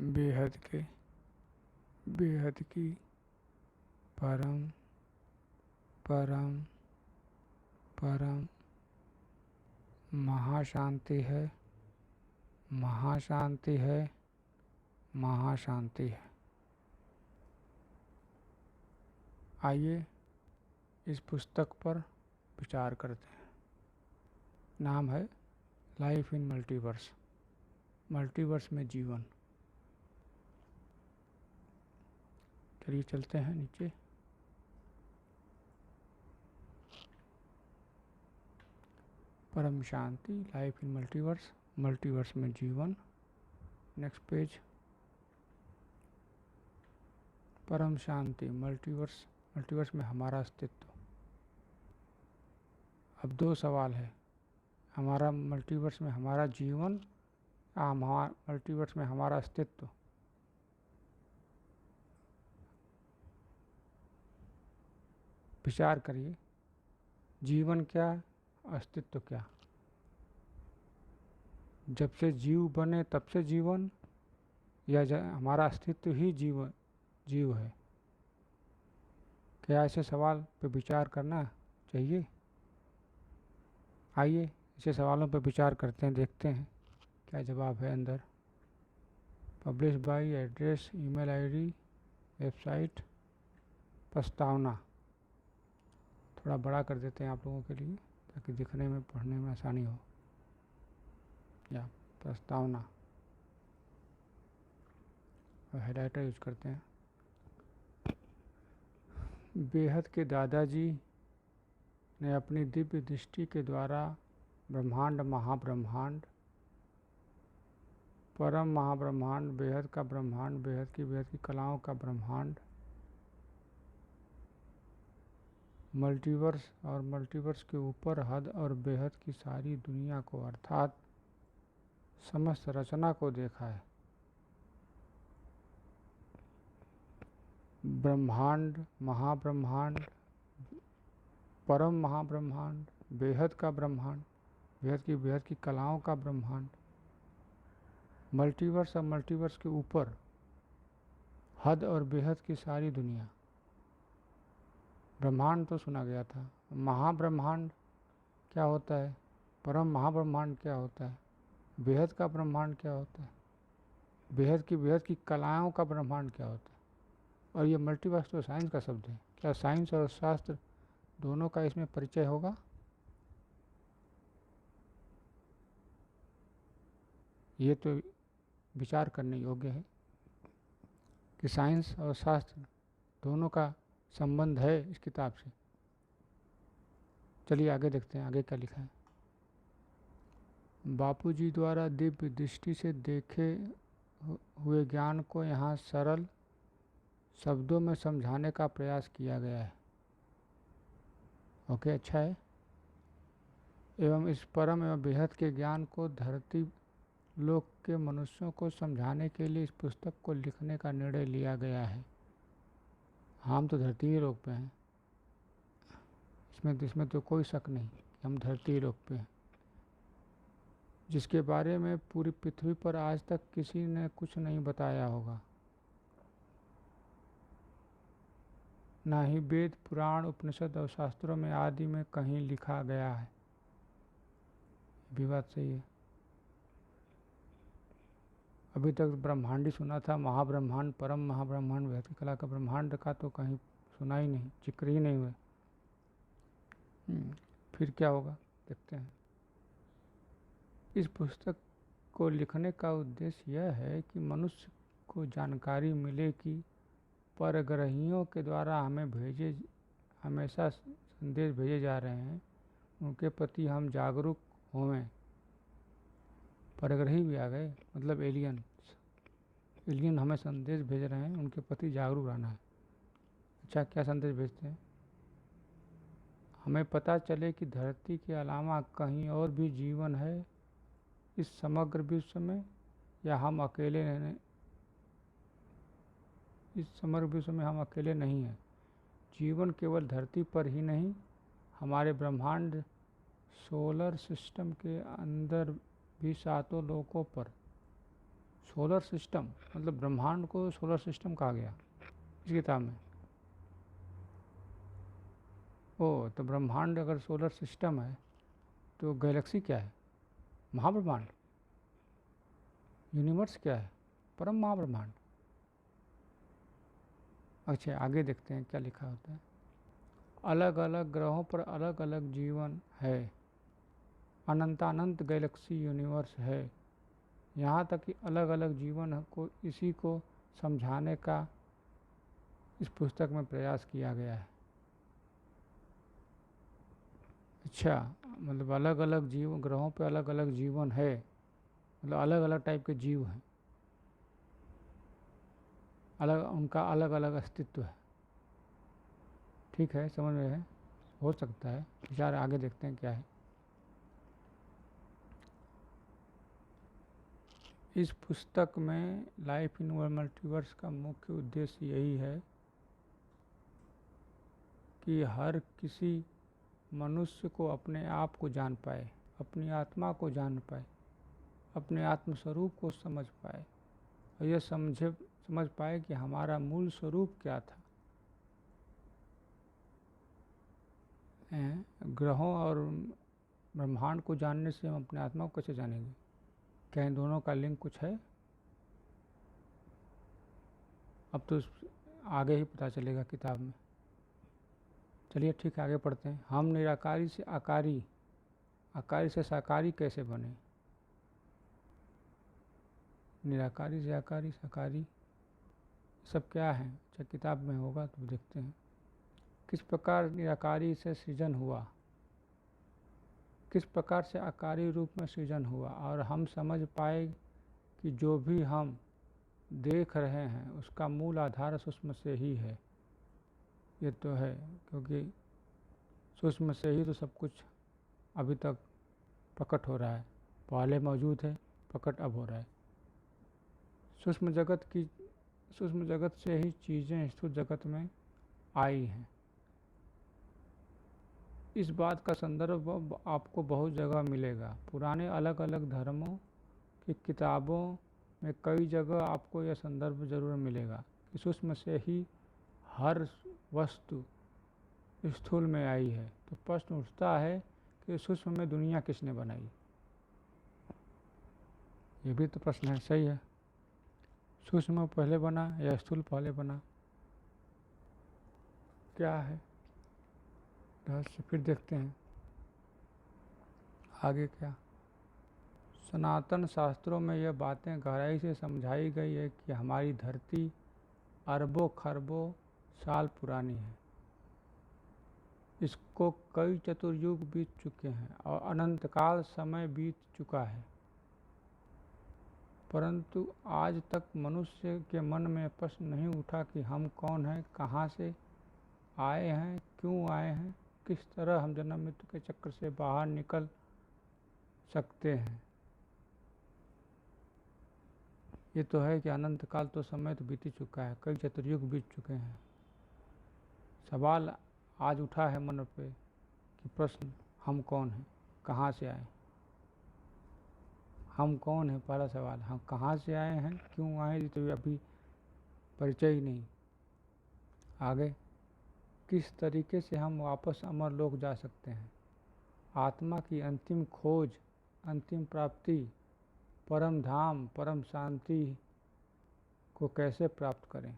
बेहद की परम परम परम महाशांति है, महाशांति है, महाशांति है। आइए इस पुस्तक पर विचार करते हैं। नाम है लाइफ इन मल्टीवर्स, मल्टीवर्स में जीवन। चलिए चलते हैं नीचे। परम शांति, लाइफ इन मल्टीवर्स, मल्टीवर्स में जीवन। Next page. परम शांति, मल्टीवर्स, मल्टीवर्स में हमारा अस्तित्व। अब दो सवाल है, हमारा मल्टीवर्स में हमारा जीवन, मल्टीवर्स में हमारा अस्तित्व। विचार करिए, जीवन क्या, अस्तित्व क्या? जब से जीव बने तब से जीवन, या हमारा अस्तित्व ही जीव है? क्या ऐसे सवाल पे विचार करना चाहिए? आइए ऐसे सवालों पर विचार करते हैं, देखते हैं क्या जवाब है अंदर। Publish by, address, email ID, website, प्रस्तावना। थोड़ा बड़ा कर देते हैं आप लोगों के लिए ताकि दिखने में पढ़ने में आसानी हो। या प्रस्तावना, हाइलाइटर यूज करते हैं। बेहद के दादाजी ने अपनी दिव्य दृष्टि के द्वारा ब्रह्मांड, महाब्रह्मांड, परम महाब्रह्मांड, बेहद का ब्रह्मांड, बेहद की कलाओं का ब्रह्मांड, मल्टीवर्स और मल्टीवर्स के ऊपर हद और बेहद की सारी दुनिया को, अर्थात समस्त रचना को देखा है। ब्रह्मांड, महाब्रह्मांड, परम महाब्रह्मांड, बेहद का ब्रह्मांड, बेहद की कलाओं का ब्रह्मांड, मल्टीवर्स और मल्टीवर्स के ऊपर हद और बेहद की सारी दुनिया। ब्रह्मांड तो सुना गया था, महाब्रह्मांड क्या होता है, परम महाब्रह्मांड क्या होता है, बेहद का ब्रह्मांड क्या होता है, बेहद की कलाओं का ब्रह्मांड क्या होता है। और ये मल्टीवर्स तो साइंस का शब्द है। क्या साइंस और शास्त्र दोनों का इसमें परिचय होगा? ये तो विचार करने योग्य है कि साइंस और शास्त्र दोनों का संबंध है इस किताब से। चलिए आगे देखते हैं, आगे क्या लिखा है। बापूजी द्वारा दिव्य दृष्टि से देखे हुए ज्ञान को यहाँ सरल शब्दों में समझाने का प्रयास किया गया है। ओके, अच्छा है। एवं इस परम एवं बेहद के ज्ञान को धरती लोक के मनुष्यों को समझाने के लिए इस पुस्तक को लिखने का निर्णय लिया गया है। हम तो धरती ही लोक पे हैं, इसमें तो कोई शक नहीं कि हम धरती ही लोक पे हैं, जिसके बारे में पूरी पृथ्वी पर आज तक किसी ने कुछ नहीं बताया होगा। ना ही वेद, पुराण, उपनिषद और शास्त्रों में आदि में कहीं लिखा गया है। भी बात सही है। अभी तक ब्रह्मांडी सुना था, महाब्रह्मांड, परम महाब्रह्मांड, बेहद की कला का ब्रह्मांड का तो कहीं सुना ही नहीं, जिक्र ही नहीं हुआ। फिर क्या होगा देखते हैं। इस पुस्तक को लिखने का उद्देश्य यह है कि मनुष्य को जानकारी मिले कि परग्रहियों के द्वारा हमेशा संदेश भेजे जा रहे हैं, उनके प्रति हम जागरूक होवें। परग्रही भी आ गए, मतलब एलियन हमें संदेश भेज रहे हैं, उनके प्रति जागरूक रहना है। अच्छा, क्या संदेश भेजते हैं? हमें पता चले कि धरती के अलावा कहीं और भी जीवन है इस समग्र विश्व में, या हम अकेले नहीं हैं। जीवन केवल धरती पर ही नहीं, हमारे ब्रह्मांड सोलर सिस्टम के अंदर भी सातों लोकों पर सोलर सिस्टम मतलब ब्रह्मांड को सोलर सिस्टम कहा गया इस किताब में। ओ तो ब्रह्मांड अगर सोलर सिस्टम है तो गैलेक्सी क्या है? महाब्रह्मांड। यूनिवर्स क्या है? परम महाब्रह्मांड। अच्छा आगे देखते हैं क्या लिखा होता है। अलग अलग ग्रहों पर अलग अलग जीवन है, अनंतानंत गैलेक्सी यूनिवर्स है। यहाँ तक कि अलग अलग जीवन को इसी को समझाने का इस पुस्तक में प्रयास किया गया है। अच्छा मतलब अलग अलग जीव ग्रहों पे अलग अलग जीवन है, मतलब अलग अलग टाइप के जीव हैं, अलग उनका अलग अलग अस्तित्व है। ठीक है, समझ में है, हो सकता है। विचार आगे देखते हैं क्या है। इस पुस्तक में लाइफ इन मल्टीवर्स का मुख्य उद्देश्य यही है कि हर किसी मनुष्य को अपने आप को जान पाए, अपनी आत्मा को जान पाए, अपने आत्मस्वरूप को समझ पाए और यह समझ पाए कि हमारा मूल स्वरूप क्या था। ग्रहों और ब्रह्मांड को जानने से हम अपने आत्मा को कैसे जानेंगे? क्या इन दोनों का लिंक कुछ है? अब तो आगे ही पता चलेगा किताब में। चलिए ठीक है, आगे पढ़ते हैं। हम निराकारी से आकारी, आकारी से साकारी कैसे बने? निराकारी से आकारी, साकारी सब क्या है? अच्छा किताब में होगा तो देखते हैं। किस प्रकार निराकारी से सृजन हुआ, किस प्रकार से आकारी रूप में सृजन हुआ, और हम समझ पाए कि जो भी हम देख रहे हैं उसका मूल आधार सूक्ष्म से ही है। ये तो है, क्योंकि सूक्ष्म से ही तो सब कुछ अभी तक प्रकट हो रहा है। पहले मौजूद है, प्रकट अब हो रहा है। सूक्ष्म जगत से ही चीज़ें स्थूल जगत में आई हैं। इस बात का संदर्भ आपको बहुत जगह मिलेगा। पुराने अलग अलग धर्मों की किताबों में कई जगह आपको यह संदर्भ जरूर मिलेगा कि सूक्ष्म से ही हर वस्तु स्थूल में आई है। तो प्रश्न उठता है कि सूक्ष्म में दुनिया किसने बनाई? ये भी तो प्रश्न है। सही है, सूक्ष्म पहले बना या स्थूल पहले बना? क्या है रहस्य? फिर देखते हैं आगे क्या। सनातन शास्त्रों में यह बातें गहराई से समझाई गई है कि हमारी धरती अरबों खरबों साल पुरानी है। इसको कई चतुर्युग बीत चुके हैं और अनंतकाल समय बीत चुका है, परंतु आज तक मनुष्य के मन में प्रश्न नहीं उठा कि हम कौन हैं, कहाँ से आए हैं, क्यों आए हैं, किस तरह हम जन्म मृत्यु के चक्र से बाहर निकल सकते हैं। ये तो है कि अनंत काल तो समय तो बीत चुका है, कई चतुर्युग बीत चुके हैं। सवाल आज उठा है मन पे कि प्रश्न हम कौन हैं, कहाँ से आए। हम कौन हैं पहला सवाल, हम कहाँ से आए हैं, क्यों आए, तो अभी परिचय ही नहीं। आगे किस तरीके से हम वापस अमर लोक जा सकते हैं, आत्मा की अंतिम खोज, अंतिम प्राप्ति, परम धाम, परम शांति को कैसे प्राप्त करें।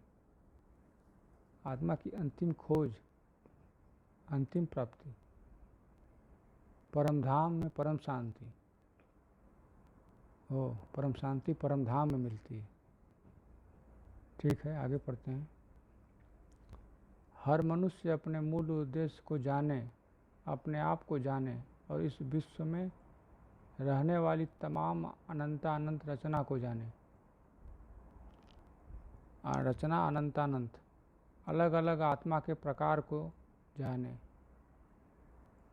आत्मा की अंतिम खोज, अंतिम प्राप्ति, परम धाम में परम शांति हो, परम शांति परम धाम में मिलती है। ठीक है, आगे पढ़ते हैं। हर मनुष्य अपने मूल उद्देश्य को जाने, अपने आप को जाने और इस विश्व में रहने वाली तमाम अनंतानंत रचना को जाने। रचना अनंतानंत, अलग अलग आत्मा के प्रकार को जाने।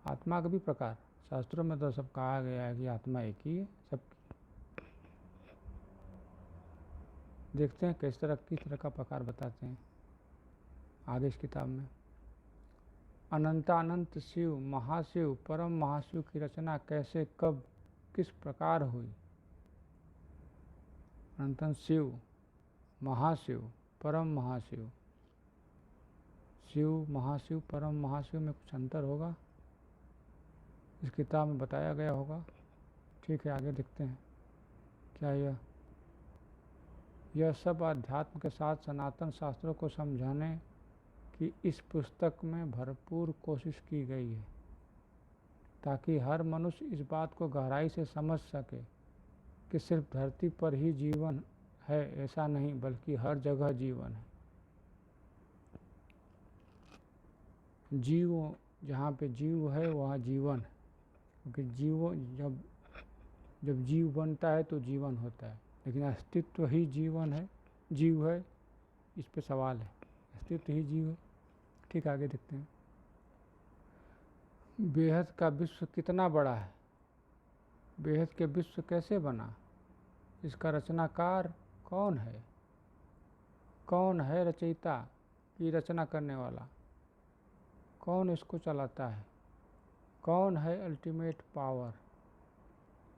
आत्मा के भी प्रकार, शास्त्रों में तो सब कहा गया है कि आत्मा एक ही है सब। देखते हैं किस तरह का प्रकार बताते हैं आगे इस किताब में। अनंतानंत शिव, महाशिव, परम महाशिव की रचना कैसे, कब, किस प्रकार हुई। अनंतन शिव, महाशिव, परम महाशिव। शिव, महाशिव, परम महाशिव में कुछ अंतर होगा, इस किताब में बताया गया होगा। ठीक है, आगे देखते हैं क्या यह सब अध्यात्म के साथ सनातन शास्त्रों को समझाने की इस पुस्तक में भरपूर कोशिश की गई है, ताकि हर मनुष्य इस बात को गहराई से समझ सके कि सिर्फ धरती पर ही जीवन है ऐसा नहीं, बल्कि हर जगह जीवन है। जीव, जहाँ पे जीव है वहाँ जीवन है, क्योंकि जीव जब जीव बनता है तो जीवन होता है, लेकिन अस्तित्व ही जीवन है, जीव है, इस पे सवाल है। अस्तित्व ही जीव है। ठीक, आगे देखते हैं। बेहद का विश्व कितना बड़ा है, बेहद के विश्व कैसे बना, इसका रचनाकार कौन है, कौन है रचयिता की रचना करने वाला, कौन इसको चलाता है, कौन है अल्टीमेट पावर,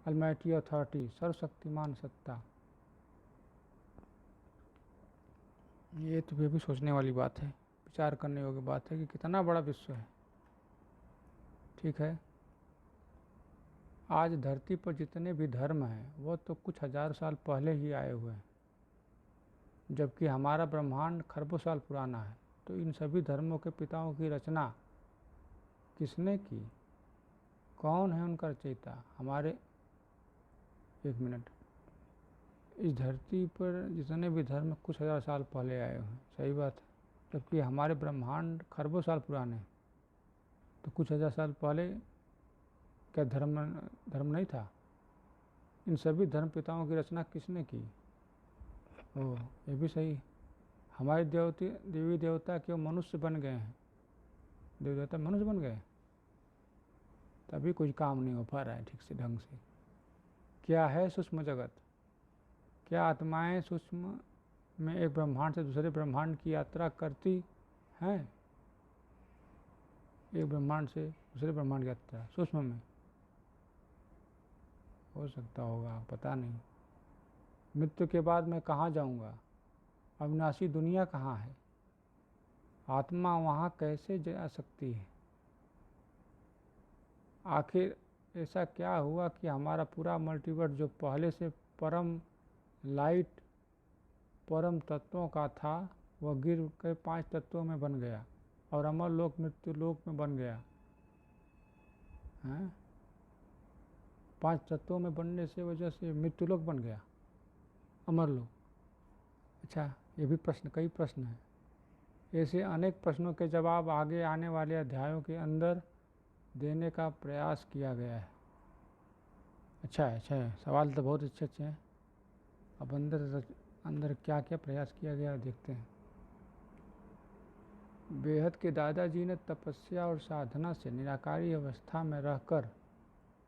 अलमाइटी अथॉरिटी, सर्वशक्तिमान सत्ता। ये तो भी सोचने वाली बात है, विचार करने योग्य बात है कि कितना बड़ा विश्व है। ठीक है, आज धरती पर जितने भी धर्म हैं वो तो कुछ हजार साल पहले ही आए हुए हैं, जबकि हमारा ब्रह्मांड खरबों साल पुराना है। तो इन सभी धर्मों के पिताओं की रचना किसने की, कौन है उनका रचयिता? हमारे, एक मिनट, इस धरती पर जितने भी धर्म कुछ हजार साल पहले आए हुए हैं, सही बात है, जबकि हमारे ब्रह्मांड खरबों साल पुराने हैं। तो कुछ हजार साल पहले क्या धर्म नहीं था? इन सभी धर्म पिताओं की रचना किसने की? ओह, ये भी सही। हमारे देवी देवता क्यों मनुष्य बन गए हैं, देवी देवता मनुष्य बन गए, तभी कुछ काम नहीं हो पा रहा है ठीक से ढंग से। क्या है सूक्ष्म जगत? क्या आत्माएं सूक्ष्म में एक ब्रह्मांड से दूसरे ब्रह्मांड की यात्रा करती हैं? एक ब्रह्मांड से दूसरे ब्रह्मांड की यात्रा सूक्ष्म में हो सकता होगा, पता नहीं। मृत्यु के बाद मैं कहाँ जाऊँगा? अविनाशी दुनिया कहाँ है? आत्मा वहाँ कैसे जा सकती है? आखिर ऐसा क्या हुआ कि हमारा पूरा मल्टीवर्स जो पहले से परम लाइट, परम तत्वों का था, वह गिर के 5 तत्वों में बन गया और अमर लोक मृत्यु लोक में बन गया है? 5 तत्वों में बनने से वजह से मृत्यु लोक बन गया, अमर लोक। अच्छा, ये भी प्रश्न, कई प्रश्न हैं। ऐसे अनेक प्रश्नों के जवाब आगे आने वाले अध्यायों के अंदर देने का प्रयास किया गया है। अच्छा है, सवाल तो बहुत अच्छे हैं। अब अंदर क्या क्या प्रयास किया गया देखते हैं। बेहद के दादाजी ने तपस्या और साधना से निराकारी अवस्था में रहकर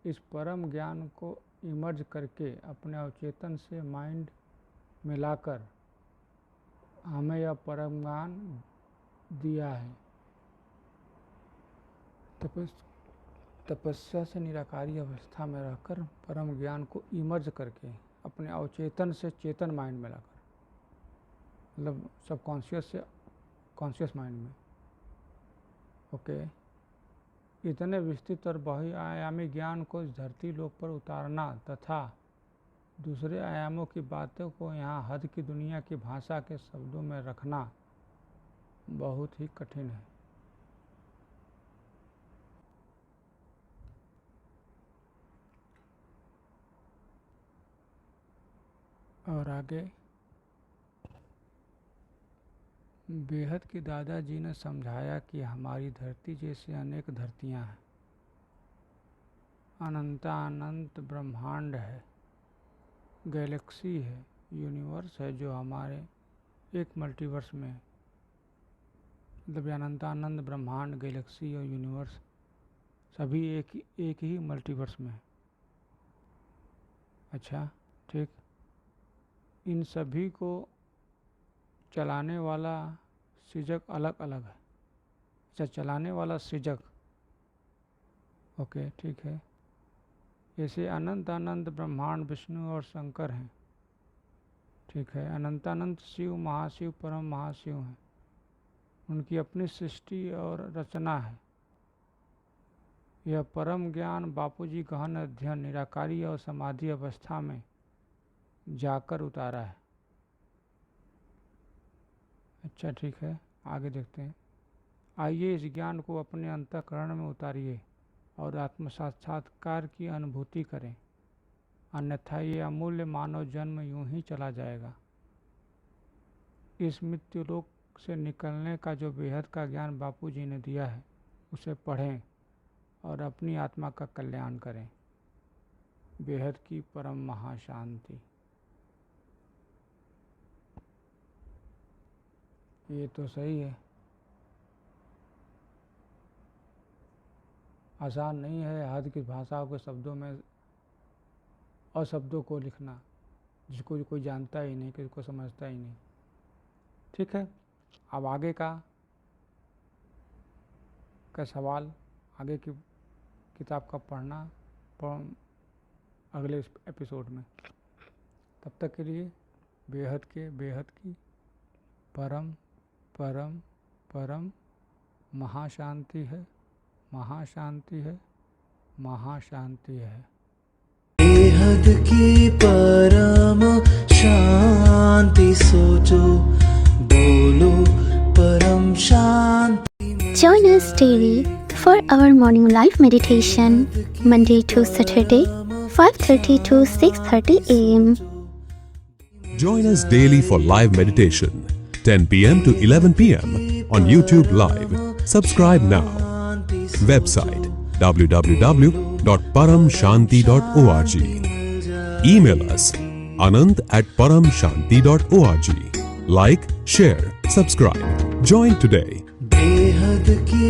इस परम ज्ञान को इमर्ज करके अपने अवचेतन से माइंड में लाकर हमें यह परम ज्ञान दिया है। तपस्या से निराकारी अवस्था में रहकर परम ज्ञान को इमर्ज करके अपने अवचेतन से चेतन माइंड में लाकर, मतलब सबकॉन्शियस से कॉन्शियस माइंड में। ओके, इतने विस्तृत और बहुआयामी ज्ञान को इस धरती लोक पर उतारना तथा दूसरे आयामों की बातों को यहाँ हद की दुनिया की भाषा के शब्दों में रखना बहुत ही कठिन है। और आगे, बेहद के दादाजी ने समझाया कि हमारी धरती जैसे अनेक धरतियां हैं, अनंत ब्रह्मांड है, गैलेक्सी है, यूनिवर्स है, जो हमारे एक मल्टीवर्स में, मतलब अनंत ब्रह्मांड, गैलेक्सी और यूनिवर्स सभी एक ही मल्टीवर्स में। अच्छा, ठीक। इन सभी को चलाने वाला सृजक अलग अलग है। अच्छा, चलाने वाला सृजक, ओके, ठीक है। ऐसे अनंत ब्रह्मांड विष्णु और शंकर हैं। ठीक है। अनंतानंद शिव महाशिव परम महाशिव हैं, उनकी अपनी सृष्टि और रचना है। यह परम ज्ञान बापूजी गहन अध्ययन निराकारी और समाधि अवस्था में जाकर उतारा है। अच्छा ठीक है, आगे देखते हैं। आइए इस ज्ञान को अपने अंतःकरण में उतारिए और आत्म साक्षात्कार की अनुभूति करें, अन्यथा ये अमूल्य मानव जन्म यूं ही चला जाएगा। इस मृत्युलोक से निकलने का जो बेहद का ज्ञान बापूजी ने दिया है, उसे पढ़ें और अपनी आत्मा का कल्याण करें। बेहद की परम महाशांति। ये तो सही है, आसान नहीं है हद की भाषाओं के शब्दों में अशब्दों को लिखना, जिसको कोई जानता ही नहीं, किसी को समझता ही नहीं। ठीक है, अब आगे का सवाल, आगे की किताब का पढ़ना अगले एपिसोड में। तब तक के लिए बेहद की परम परम परम महाशांति है, महाशांति है, महाशांति है। बेहद की परम शांति सोचो, बोलो परम शांति। Join us daily for our morning live meditation, Monday to Saturday, 5:30 to 6:30 a.m. Join us daily for live meditation, 10 p.m. to 11 p.m. on YouTube Live. Subscribe now. Website www.paramshanti.org. Email us anant@paramshanti.org. Like, share, subscribe. Join today. बेहद की